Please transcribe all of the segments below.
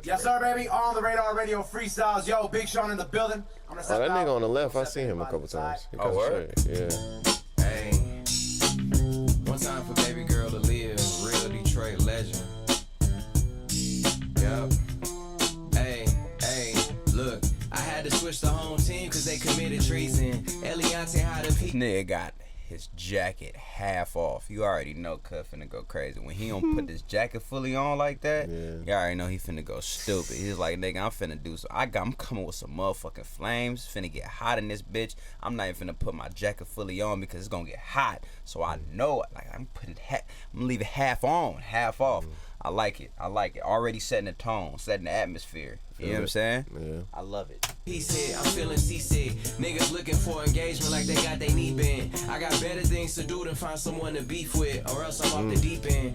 Yes, sir, baby. On the Radar Radio Freestyles. Yo, Big Sean in the building. I'm gonna that nigga on the left, I seen him a couple times. Oh, word? Yeah. Hey, one time for baby girl to live, real Detroit legend. Yup. Hey, look, I had to switch the home team cause they committed treason. Eliante had a peak. Nigga got his jacket half off. You already know Cuz finna go crazy. When he don't put this jacket fully on like that, you already know he finna go stupid. He's like, nigga, I'm finna do so. I'm coming with some motherfucking flames. Finna get hot in this bitch. I'm not even finna put my jacket fully on because it's gonna get hot. So I know it. Like, I'm gonna leave it half on, half off. I like it. Already setting the tone, setting the atmosphere. You know what I'm saying? Yeah. I love it. He said, I'm feeling seasick. Niggas looking for engagement like they got their knee bent. I got better things to do than find someone to beef with, or else I'm off the deep end.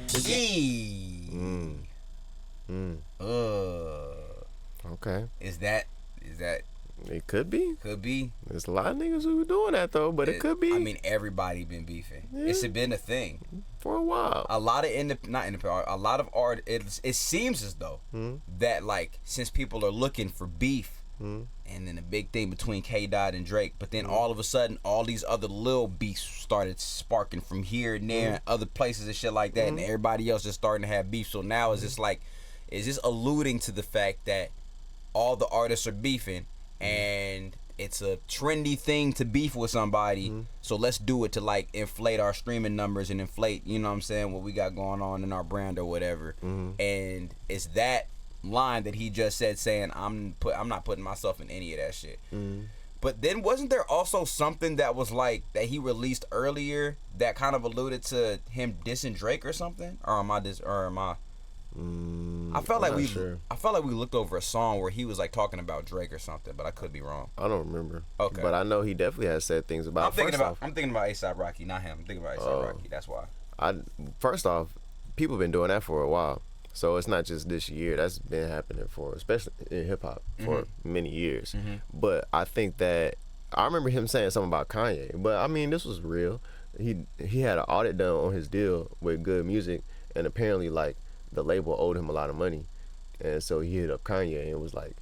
Okay. Is that It could be. could be? There's a lot of niggas who were doing that though, but it could be. I mean, everybody been beefing. Yeah. It's been a thing. For a while. A lot of a lot of art. It seems as though that, like, since people are looking for beef, and then a big thing between K Dot and Drake, but then all of a sudden all these other little beefs started sparking from here and there, and other places and shit like that, and everybody else is starting to have beef. So now it's just like, is this alluding to the fact that all the artists are beefing, and it's a trendy thing to beef with somebody, so let's do it to, like, inflate our streaming numbers and inflate, you know what I'm saying, what we got going on in our brand or whatever. And it's that line that he just said, saying I'm not putting myself in any of that shit. But then wasn't there also something that was like that he released earlier that kind of alluded to him dissing Drake or something? Or am I I felt like we looked over a song where he was like talking about Drake or something, but I could be wrong. I don't remember. Okay. But I know he definitely has said things about. I'm thinking about A$AP Rocky, not him. I'm thinking about A$AP Rocky. That's why. First off, people have been doing that for a while. So it's not just this year. That's been happening for, especially in hip hop, for many years. But I think that I remember him saying something about Kanye. But I mean, this was real. He had an audit done on his deal with Good Music, and apparently, like, the label owed him a lot of money, and so he hit up Kanye and was like,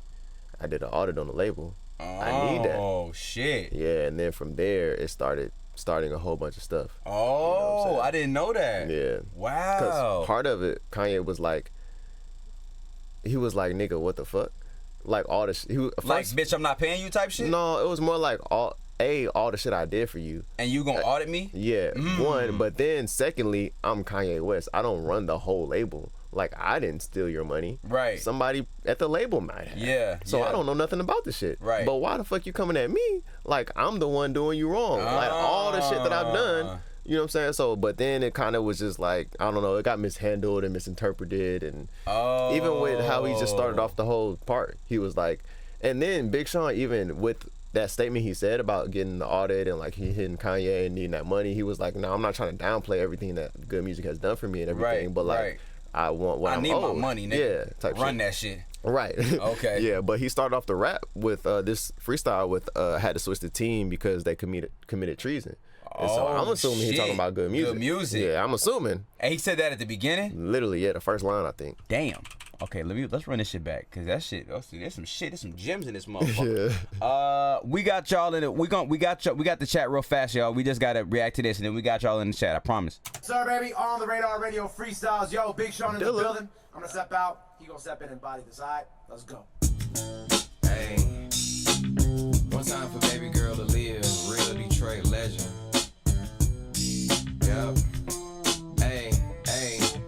"I did an audit on the label. I need that." Oh shit! Yeah, and then from there it starting a whole bunch of stuff. Oh, you know I didn't know that. Yeah. Wow. Because part of it, Kanye was like, "Nigga, what the fuck?" Like all this, like, bitch, I'm not paying you type shit. No, it was more like all the shit I did for you. And you gonna audit me? Yeah, one. But then secondly, I'm Kanye West. I don't run the whole label. Like, I didn't steal your money. Right. Somebody at the label might have. Yeah. So I don't know nothing about this shit. Right. But why the fuck you coming at me? Like, I'm the one doing you wrong. Like, all the shit that I've done. You know what I'm saying? So, but then it kind of was just like, I don't know, it got mishandled and misinterpreted. And even with how he just started off the whole part, he was like, and then Big Sean, even with that statement he said about getting the audit and like he hitting Kanye and needing that money, he was like, no, I'm not trying to downplay everything that Good Music has done for me and everything, but like, I want what I need owed. my money, nigga. Yeah, type Run shit. that shit. Right. Okay. Yeah, but he started off the rap with this freestyle with had to switch the team because they committed treason. And so I'm assuming he's talking about Good Music. Good Music. Yeah, I'm assuming. And he said that at the beginning? Literally, yeah, the first line, I think. Damn. Okay, let's run this shit back, cause that shit. Oh, see, there's some gems in this motherfucker. Yeah. We got y'all in it. We got the chat real fast, y'all. We just gotta react to this, and then we got y'all in the chat. I promise. Sir, baby, on the Radar Radio Freestyles. Yo, Big Sean in the building. I'm gonna step out. He gonna step in and body the side. Let's go. Hey, one time for baby girl to live, real Detroit legend. Yup. Hey,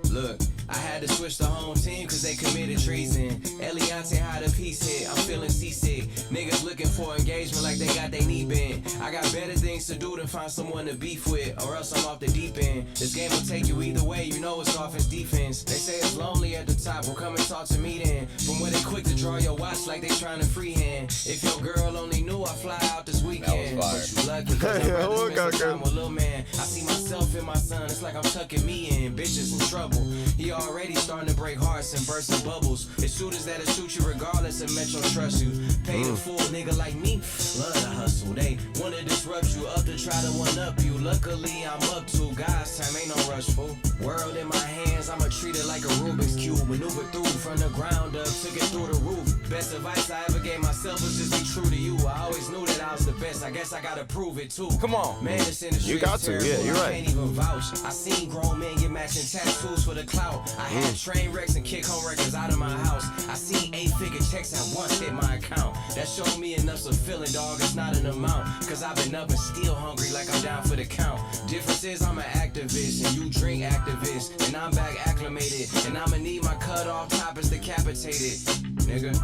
look, I had to switch the home team cause they committed treason. Eliante had a piece hit, I'm feeling seasick. Niggas looking for engagement like they got their knee bent. I got better things to do than find someone to beef with, or else I'm off the deep end. This game will take you either way, you know it's offense defense. They say it's lonely at the top, well come and talk to me then. From where they quick to draw your watch like they trying to freehand. If your girl only knew I fly out this weekend. But you lucky cause I'm about to spend some time with Lil Man. I see myself in my son, it's like I'm tucking me in. Bitches in trouble, he already started starting to break hearts and bursting bubbles. It's shooters that'll shoot you regardless of Metro trust you. Pay the fool, nigga like me, love the hustle. They wanna disrupt you, up to try to one up you. Luckily I'm up to God's time, ain't no rush, fool. World in my hands, I'ma treat it like a Rubik's Cube. Maneuver through from the ground up, took it through the roof. Best advice I ever gave myself was just be true to you. I always knew that I was the best, I guess I gotta prove it too. Come on. Man, this industry You got is to, terrible, yeah, you're I right. can't even vouch. I seen grown men get matching tattoos for the clout. I had train wrecks and kick home records out of my house. I seen 8-figure checks at once hit my account. That showed me enough's a feeling, dog, it's not an amount. Cause I've been up and still hungry like I'm down for the count. Difference is I'm an activist and you drink activist. And I'm back acclimated. And I'ma need my cut off toppers decapitated. Nigga.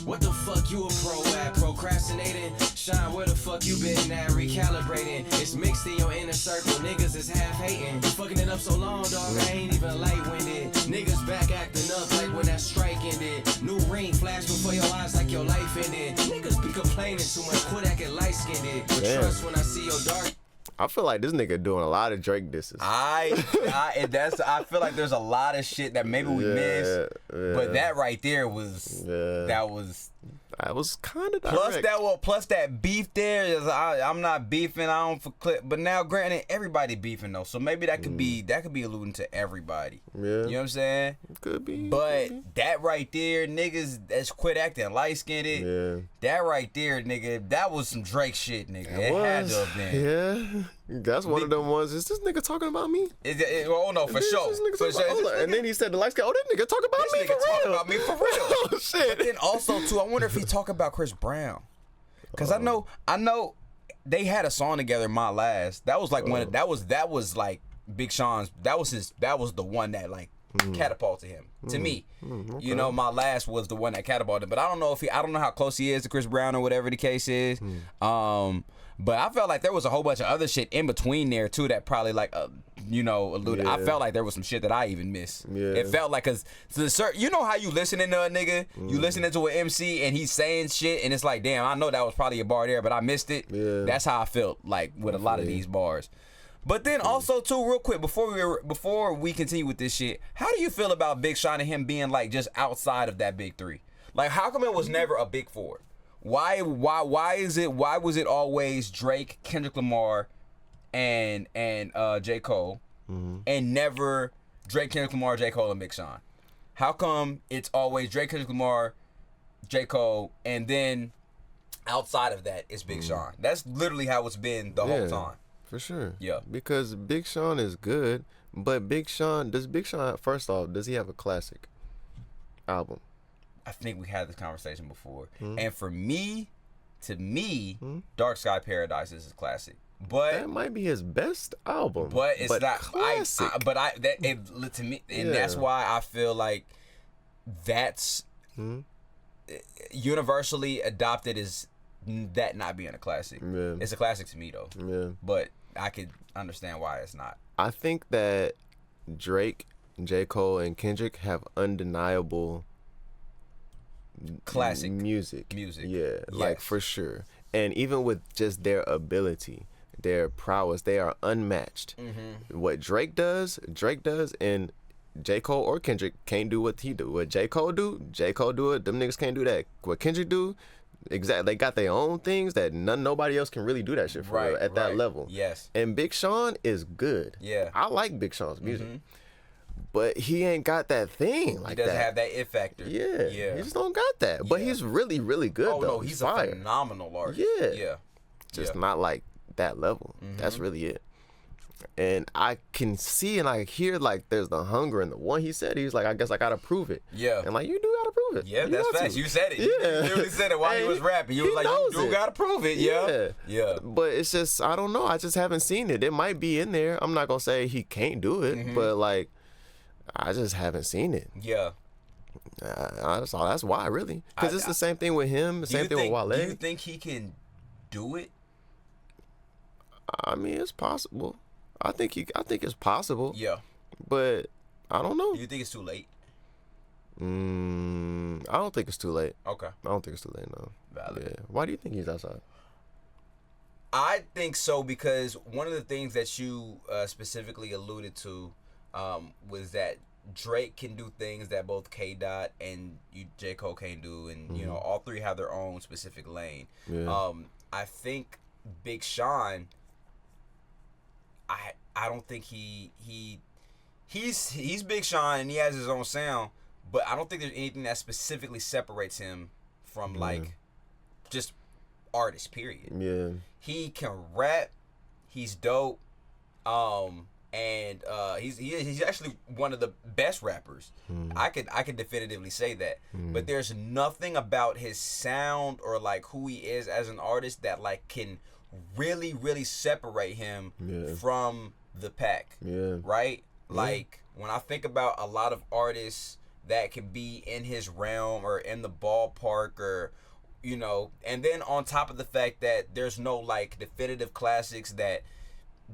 What the fuck you a pro at? Procrastinating? Shine, where the fuck you been at? Recalibrating. It's mixed in your inner circle. Niggas is half hating. Fucking it up so long, dog, I ain't even light-winded. Niggas back acting up like when that strike ended. New ring flash before your eyes like your life ended. Niggas be complaining too much, quit acting light-skinned. But Damn. trust when I see your dark. I feel like this nigga doing a lot of Drake disses. I feel like there's a lot of shit that maybe we missed, but that right there was that was kind of direct. plus that beef there is I'm not beefing, I don't for clip, but now granted everybody beefing though, so maybe that could be alluding to everybody. Yeah. You know what I'm saying? Could be. But that right there, niggas that's quit acting light skinned. Yeah. That right there, nigga, that was some Drake shit, nigga. It had to have been. Yeah. That's one of them ones. Is this nigga talking about me? Oh no, for sure. This nigga For talking about- sure. hold on. And then he said the lights guy, oh, this nigga talking about This me nigga for talking real. about me for real. Oh, shit. But then also too, I wonder if he talk about Chris Brown, because I know they had a song together. My Last. That was like when that was like Big Sean's. That was the one that like catapulted him to me. Okay. You know, My Last was the one that catapulted. But I don't know how close he is to Chris Brown or whatever the case is. But I felt like there was a whole bunch of other shit in between there too that probably like alluded. I felt like there was some shit that I even missed. Yeah. It felt like, cause you know how you listening to a nigga, you listening to an MC and he's saying shit and it's like, damn, I know that was probably a bar there, but I missed it. Yeah. That's how I felt like with a lot of these bars. But then also too, real quick before we continue with this shit, how do you feel about Big Sean and him being like just outside of that big three? Like, how come it was never a big four? Why was it always Drake, Kendrick Lamar, and J. Cole, and never Drake, Kendrick Lamar, J. Cole, and Big Sean? How come it's always Drake, Kendrick Lamar, J. Cole, and then outside of that it's Big Sean? That's literally how it's been the whole time. For sure. Yeah. Because Big Sean is good, but does Big Sean, first off, does he have a classic album? I think we had this conversation before. And for me, Dark Sky Paradise is a classic. But That might be his best album. But it's not classic. to me, and that's why I feel like that's universally adopted as that not being a classic. Yeah. It's a classic to me though. Yeah. But I could understand why it's not. I think that Drake, J. Cole, and Kendrick have undeniable Classic music. Yeah, like Yes. for sure. And even with just their ability, their prowess, they are unmatched. What Drake does, and J. Cole or Kendrick can't do what he do. What J. Cole do it. Them niggas can't do that. What Kendrick do, exactly. They got their own things that nobody else can really do that shit for real at that level. Yes. And Big Sean is good. Yeah. I like Big Sean's music. But he ain't got that thing like He doesn't that. have that it factor. Yeah. Yeah. He just don't got that. But he's really, really good Oh though. no, he's a fire. phenomenal artist. Yeah. Yeah. Just not like that level. That's really it. And I can see and I hear like there's the hunger in the one he said. He's like, I guess I gotta prove it. Yeah. And like, you do gotta prove it. Yeah, You that's got facts. to. You said it. Yeah. You literally said it while he was rapping. You was like, you do gotta prove it. Yeah. Yeah. But it's just, I don't know. I just haven't seen it. It might be in there. I'm not gonna say he can't do it, but like, I just haven't seen it. Yeah. That's why, really. Because it's the same thing with him. The same thing with Wale. Do you think he can do it? I mean, it's possible. I think it's possible. Yeah. But I don't know. Do you think it's too late? I don't think it's too late. Okay. I don't think it's too late, no. Valid. Yeah. Why do you think he's outside? I think so because one of the things that you specifically alluded to was that Drake can do things that both K. Dot and J. Cole can't do, and you know, all three have their own specific lane. Yeah. I think Big Sean. I don't think he's Big Sean and he has his own sound, but I don't think there's anything that specifically separates him from like just artists. Period. Yeah. He can rap. He's dope. And he's actually one of the best rappers. I could definitively say that. But there's nothing about his sound or like who he is as an artist that like can really, really separate him from the pack. Yeah. Right? Like when I think about a lot of artists that can be in his realm or in the ballpark or, you know, and then on top of the fact that there's no like definitive classics that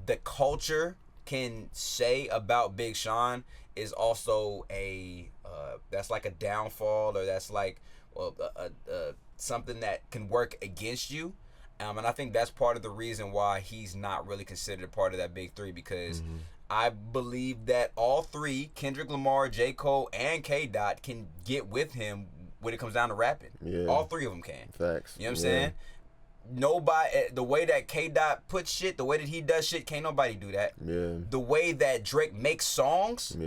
the culture can say about Big Sean is also that's like a downfall, or that's like something that can work against you. And I think that's part of the reason why he's not really considered a part of that big three, because I believe that all three, Kendrick Lamar, J. Cole, and K. Dot, can get with him when it comes down to rapping. Yeah. All three of them can. Facts. You know what I'm saying? Nobody, the way that K. Dot puts shit, the way that he does shit, can't nobody do that. Yeah. The way that Drake makes songs,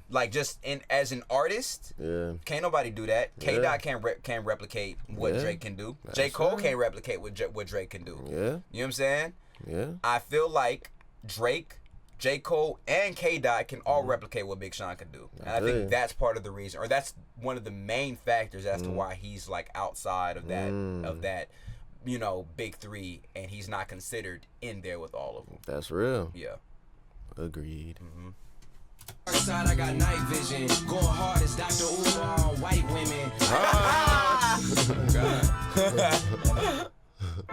like just as an artist, can't nobody do that. K. Dot can't replicate what Drake can do. That's J. Cole right. can't replicate what Drake can do. Yeah. You know what I'm saying? Yeah. I feel like Drake, J. Cole, and K. Dot can all replicate what Big Sean can do. And I think that's part of the reason, or that's one of the main factors as to why he's like outside of that, you know, big three, and he's not considered in there with all of them. That's real. Yeah. Agreed. Side, I got night vision. Going hard as Dr. Umar on white women. God.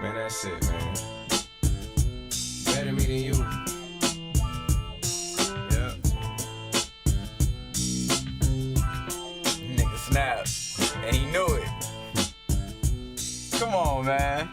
Man, that's it, man. Better me than you. Yeah. Nigga snapped, and he knew it. Come on, man.